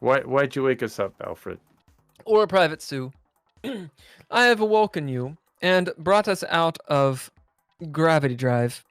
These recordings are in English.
Why'd you wake us up, Alfred? Or Private Sue. I have awoken you and brought us out of gravity drive.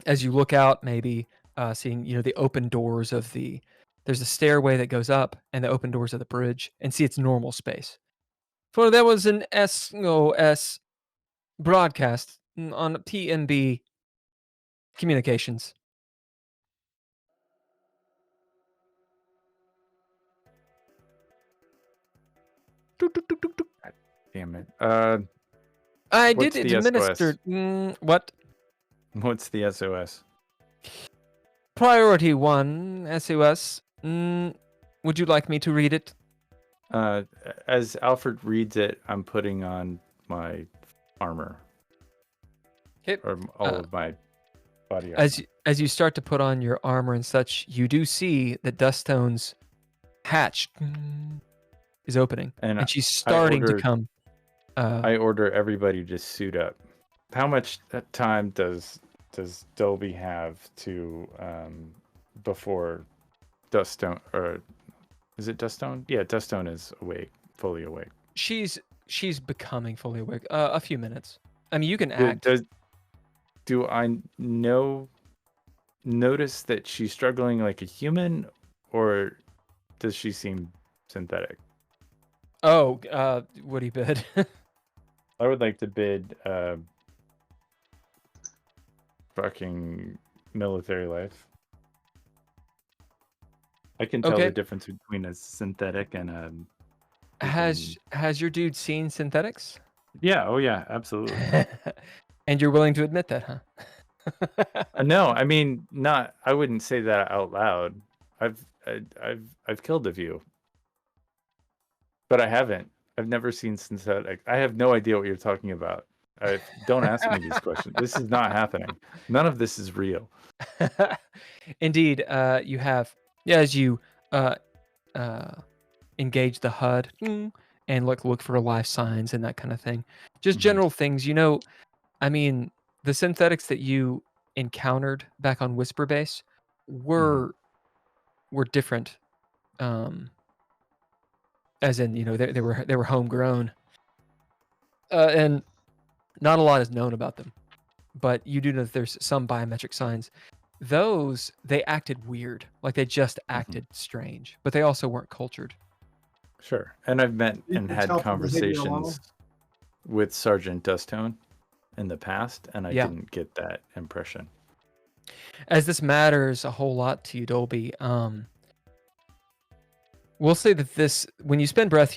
As you look out, maybe seeing the open doors of there's a stairway that goes up and the open doors of the bridge, and see its normal space. For there was an SOS broadcast on PNB communications. Damn it. I What's did the administer. SOS? What? What's the SOS? Priority 1 SOS. Would you like me to read it? As Alfred reads it, I'm putting on my armor. Okay. Or all of my body armor. As you start to put on your armor and such, you do see that Dustone's hatch is opening, and she's starting to come. I order everybody to suit up. How much time does Dolby have to before Dustone, or is it Dustone? Yeah, Dustone is awake, fully awake. She's becoming fully awake. A few minutes. I mean, you can act. Do I notice that she's struggling like a human, or does she seem synthetic? Oh, what do you bid? I would like to bid fucking military life. I can tell the difference between a synthetic and a... Has your dude seen synthetics? Yeah, oh yeah, absolutely. And you're willing to admit that, huh? No, I mean, not. I wouldn't say that out loud. I've killed a few, but I haven't. I've never seen synthetic. I have no idea what you're talking about. Don't ask me these questions. This is not happening. None of this is real. Indeed, you have. Yeah, as you engage the HUD and look for life signs and that kind of thing. Just general things, I mean, the synthetics that you encountered back on Whisper Base were different. As in, they were homegrown. And not a lot is known about them. But you do know that there's some biometric signs. Those, they acted weird. Like they just acted strange. But they also weren't cultured. Sure. And I've met and had conversations with Sergeant Dustone in the past, and I didn't get that impression. As this matters a whole lot to you, Dolby, we'll say that this, when you spend breath,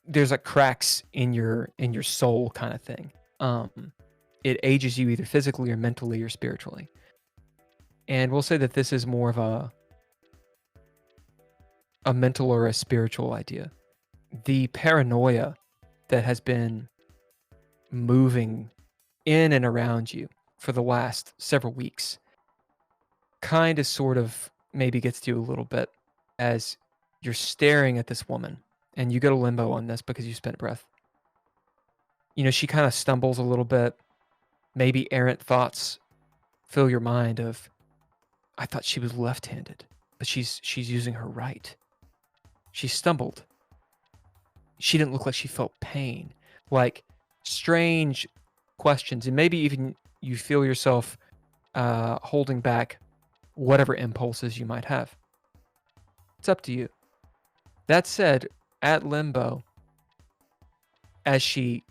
there's like cracks in your soul kind of thing. It ages you either physically or mentally or spiritually. And we'll say that this is more of a mental or a spiritual idea. The paranoia that has been moving in and around you for the last several weeks kind of sort of maybe gets to you a little bit as you're staring at this woman, and you get a limbo on this because you spent breath. She kind of stumbles a little bit. Maybe errant thoughts fill your mind of, I thought she was left-handed, but she's using her right. She stumbled. She didn't look like she felt pain. Like strange questions, and maybe even you feel yourself holding back whatever impulses you might have. It's up to you. That said, at Limbo, as she,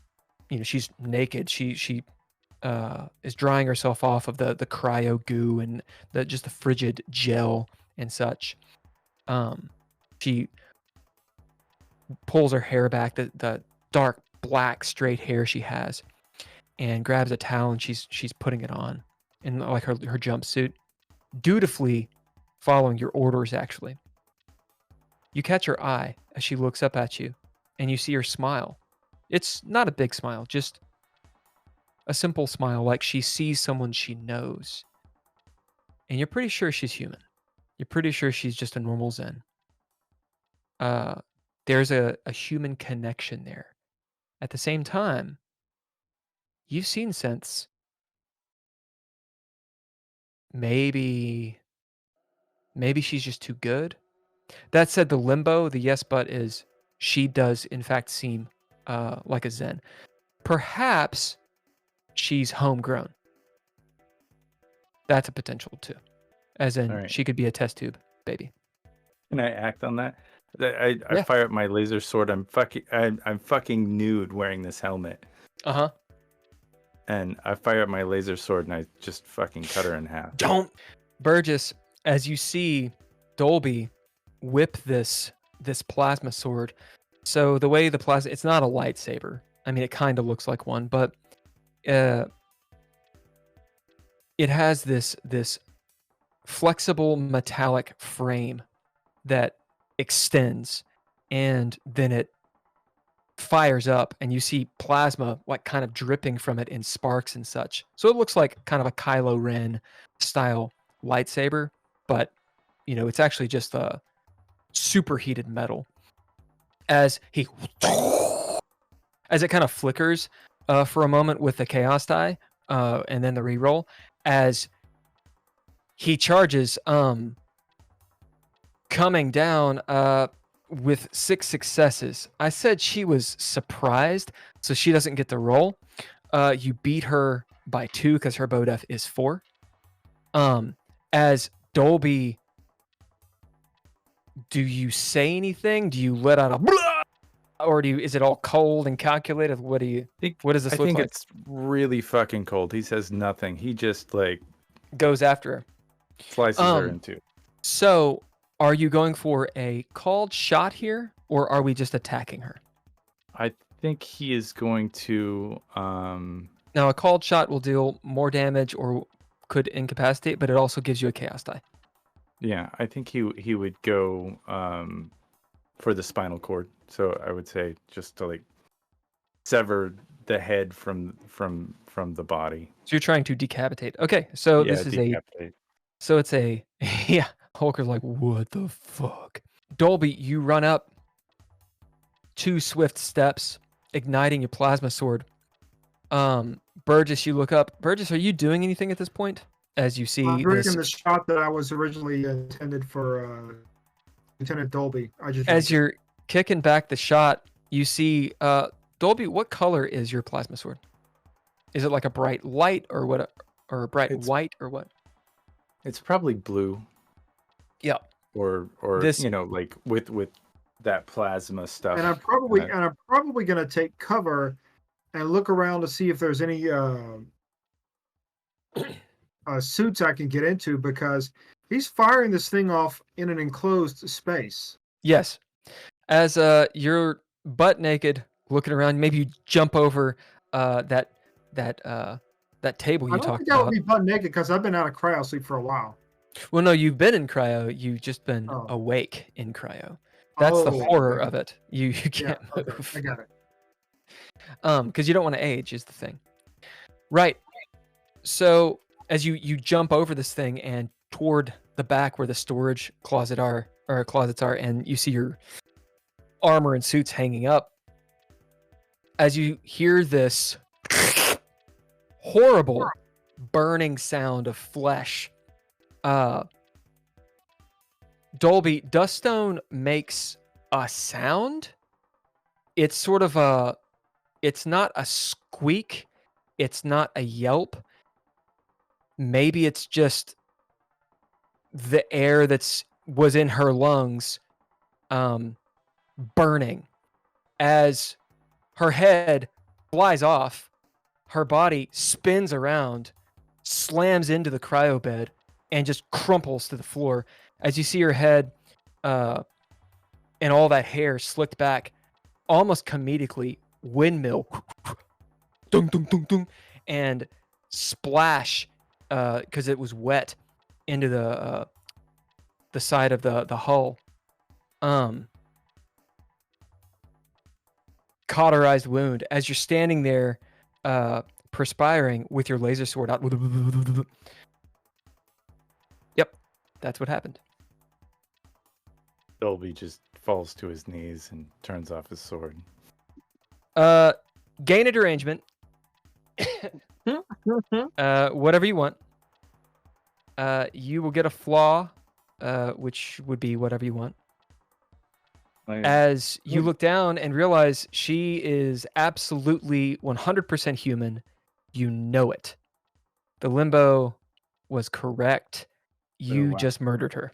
she's naked. She is drying herself off of the cryo goo and just the frigid gel and such. She pulls her hair back, the dark black straight hair she has, and grabs a towel, and she's putting it on in like her jumpsuit, dutifully following your orders. Actually, you catch her eye as she looks up at you, and you see her smile. It's not a big smile, just a simple smile, like she sees someone she knows. And you're pretty sure she's human. You're pretty sure she's just a normal Zen. There's a human connection there. At the same time, you've seen synths. Maybe she's just too good. That said, the limbo, the yes but is she does in fact seem like a Zen. Perhaps she's homegrown. That's a potential too. As in, All right. she could be a test tube baby. Can I act on that? I Yeah. fire up my laser sword. I'm fucking nude wearing this helmet. Uh-huh. And I fire up my laser sword and I just fucking cut her in half. Don't. Burgess, as you see Dolby whip this plasma sword. So the way the plasma, it's not a lightsaber. I mean, it kind of looks like one, but it has this flexible metallic frame that extends, and then it fires up, and you see plasma like kind of dripping from it in sparks and such. So it looks like kind of a Kylo Ren style lightsaber, but it's actually just a superheated metal. As it kind of flickers for a moment with the chaos die, and then the reroll, as he charges, coming down with 6 successes. I said she was surprised, so she doesn't get the roll. You beat her by 2 because her bow def is 4. As Dolby, do you say anything? Do you let out a blah? Or is it all cold and calculated? What does this look like? I think it's really fucking cold. He says nothing. He just goes after her. Slices her in two. So are you going for a called shot here, or are we just attacking her? I think he is going to Now a called shot will deal more damage or could incapacitate, but it also gives you a chaos die. Yeah, I think he would go for the spinal cord. So I would say just to sever the head from the body. So you're trying to decapitate. Okay, so yeah, this is decapitate. So it's a yeah. Holker's like, what the fuck? Dolby, you run up 2 swift steps, igniting your plasma sword. Burgess, you look up. Burgess, are you doing anything at this point? As you see I'm bringing the shot that I was originally intended for Lieutenant Dolby. As you're kicking back the shot, you see Dolby, what color is your plasma sword? Is it like a bright light or what? Or a bright white or what? It's probably blue. Yeah. Or this, with that plasma stuff. And I'm probably gonna take cover and look around to see if there's any suits I can get into, because he's firing this thing off in an enclosed space. Yes. As you're butt naked looking around, maybe you jump over that table you talked about. I don't think I would be butt naked because I've been out of cryo sleep for a while. Well, no, you've been in cryo. You've just been awake in cryo. That's the horror of it. You can't move. Okay, I got it. Because you don't want to age is the thing. Right. So as you jump over this thing and toward the back where the storage closets are, and you see your armor and suits hanging up, as you hear this horrible burning sound of flesh, Dolby, Dustone makes a sound. It's sort of it's not a squeak, it's not a yelp. Maybe it's just the air was in her lungs burning. As her head flies off, her body spins around, slams into the cryo bed, and just crumples to the floor. As you see her head and all that hair slicked back, almost comedically, windmill, dung, dung, dung, dung, and splash, because it was wet, into the side of the hull. Cauterized wound. As you're standing there, perspiring with your laser sword out. Yep, that's what happened. Dolby just falls to his knees and turns off his sword. Gain a derangement. Whatever you want. You will get a flaw, which would be whatever you want. as you look down and realize she is absolutely 100% human. You know it. The limbo was correct. You wow. just murdered her.